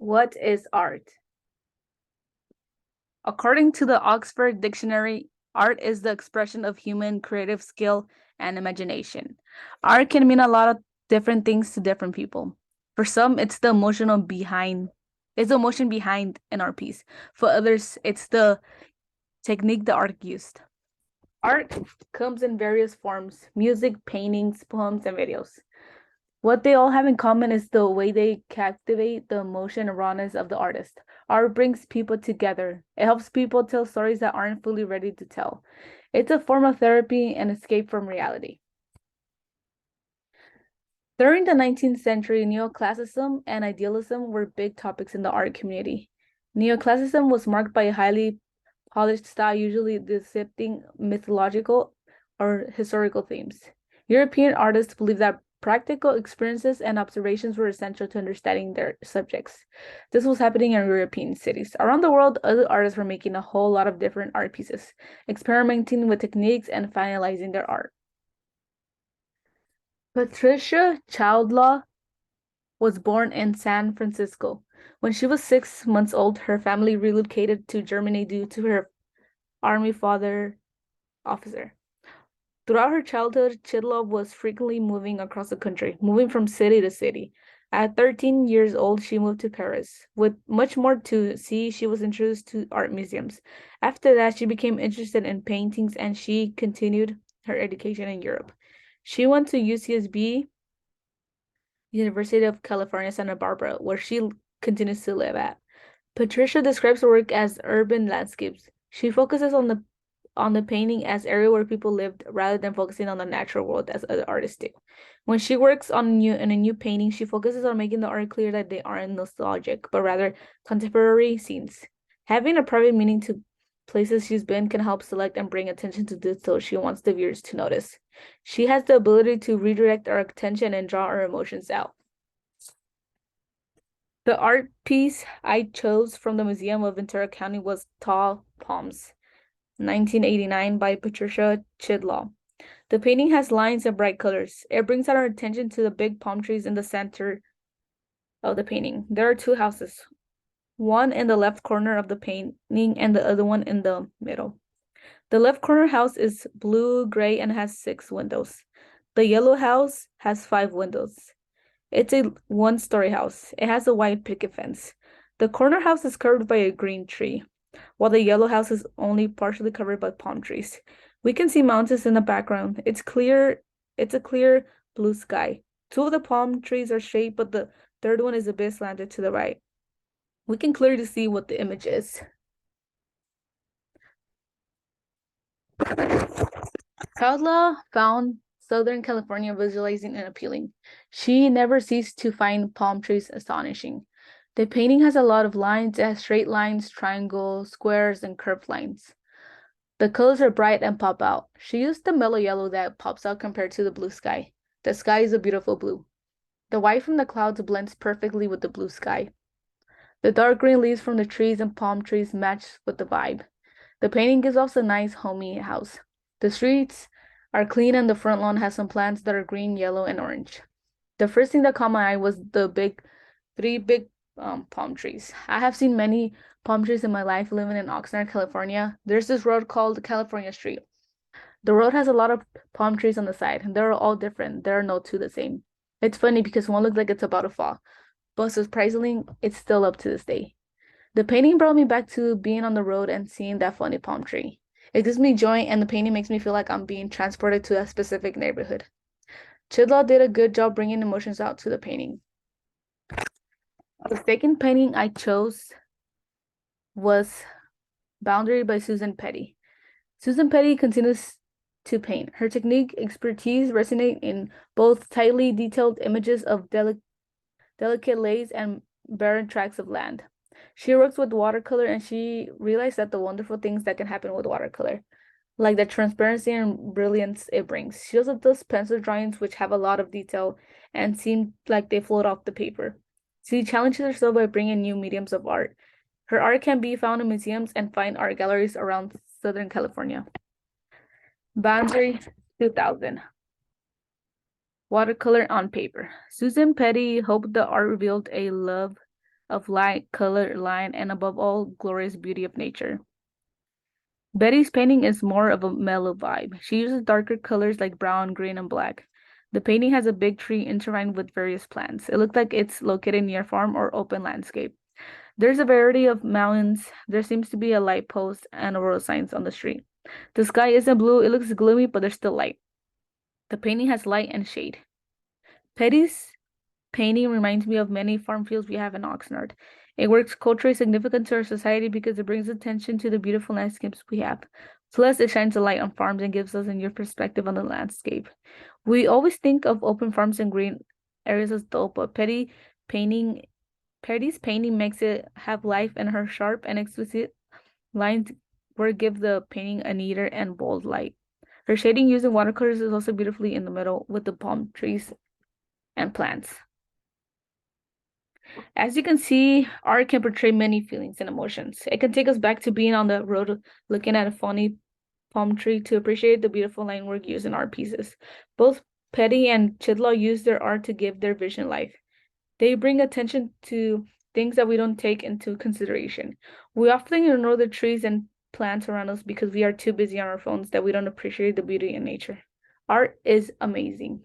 What is art? According to the Oxford Dictionary, art is the expression of human creative skill and imagination. Art can mean a lot of different things to different people. For some, it's the emotion behind an art piece. For others, it's the technique the art used. Art comes in various forms: music, paintings, poems, and videos. What they all have in common is the way they captivate the emotion and rawness of the artist. Art brings people together. It helps people tell stories that aren't fully ready to tell. It's a form of therapy and escape from reality. During the 19th century, neoclassicism and idealism were big topics in the art community. Neoclassicism was marked by a highly polished style, usually depicting mythological or historical themes. European artists believed that practical experiences and observations were essential to understanding their subjects. This was happening in European cities. Around the world, other artists were making a whole lot of different art pieces, experimenting with techniques and finalizing their art. Patricia Childlaw was born in San Francisco. When she was 6 months old, her family relocated to Germany due to her Army father officer. Throughout her childhood, Chidlov was frequently moving across the country, moving from city to city. At 13 years old, she moved to Paris. With much more to see, she was introduced to art museums. After that, she became interested in paintings and she continued her education in Europe. She went to UCSB, University of California, Santa Barbara, where she continues to live at. Patricia describes her work as urban landscapes. She focuses on the painting as area where people lived rather than focusing on the natural world as other artists do. When she works on a new painting, she focuses on making the art clear that they aren't nostalgic, but rather contemporary scenes. Having a private meaning to places she's been can help select and bring attention to details she wants the viewers to notice. She has the ability to redirect our attention and draw our emotions out. The art piece I chose from the Museum of Ventura County was Tall Palms, 1989 by Patricia Chidlaw. The painting has lines and bright colors. It brings our attention to the big palm trees in the center of the painting. There are two houses, one in the left corner of the painting and the other one in the middle. The left corner house is blue-gray and has 6 windows. The yellow house has 5 windows. It's a one-story house. It has a white picket fence. The corner house is covered by a green tree, while the yellow house is only partially covered by palm trees. We can see mountains in the background. It's a clear blue sky. Two of the palm trees are straight, but the third one is a bit slanted to the right. We can clearly see what the image is. Kautla found Southern California visualizing and appealing. She never ceased to find palm trees astonishing. The painting has a lot of lines. It has straight lines, triangles, squares, and curved lines. The colors are bright and pop out. She used the mellow yellow that pops out compared to the blue sky. The sky is a beautiful blue. The white from the clouds blends perfectly with the blue sky. The dark green leaves from the trees and palm trees match with the vibe. The painting gives off a nice, homey house. The streets are clean and the front lawn has some plants that are green, yellow, and orange. The first thing that caught my eye was the three big palm trees. I have seen many palm trees in my life living in Oxnard, California. There's this road called California Street. The road has a lot of palm trees on the side, and they're all different. There are no two the same. It's funny because one looks like it's about to fall, but surprisingly, it's still up to this day. The painting brought me back to being on the road and seeing that funny palm tree. It gives me joy, and the painting makes me feel like I'm being transported to a specific neighborhood. Chidlaw did a good job bringing emotions out to the painting. The second painting I chose was Boundary by Susan Petty. Susan Petty continues to paint. Her technique, expertise resonate in both tightly detailed images of delicate lays and barren tracts of land. She works with watercolor and she realized that the wonderful things that can happen with watercolor, like the transparency and brilliance it brings. She also does pencil drawings which have a lot of detail and seem like they float off the paper. She challenges herself by bringing new mediums of art. Her art can be found in museums and fine art galleries around Southern California. Boundary 2000. Watercolor on paper. Susan Petty hoped the art revealed a love of light, color, line, and above all, glorious beauty of nature. Betty's painting is more of a mellow vibe. She uses darker colors like brown, green, and black. The painting has a big tree intertwined with various plants. It looks like it's located near a farm or open landscape. There's a variety of mountains. There seems to be a light post and a road signs on the street. The sky isn't blue. It looks gloomy, but there's still light. The painting has light and shade. Petty's painting reminds me of many farm fields we have in Oxnard. It works culturally significant to our society because it brings attention to the beautiful landscapes we have. Plus, it shines a light on farms and gives us a new perspective on the landscape. We always think of open farms and green areas as dull, but Patty's painting makes it have life, and her sharp and exquisite lines were give the painting a neater and bold light. Her shading using watercolors is also beautifully in the middle with the palm trees and plants. As you can see, art can portray many feelings and emotions. It can take us back to being on the road looking at a funny palm tree to appreciate the beautiful line work used in art pieces. Both Petty and Chidlaw use their art to give their vision life. They bring attention to things that we don't take into consideration. We often ignore the trees and plants around us because we are too busy on our phones that we don't appreciate the beauty in nature. Art is amazing.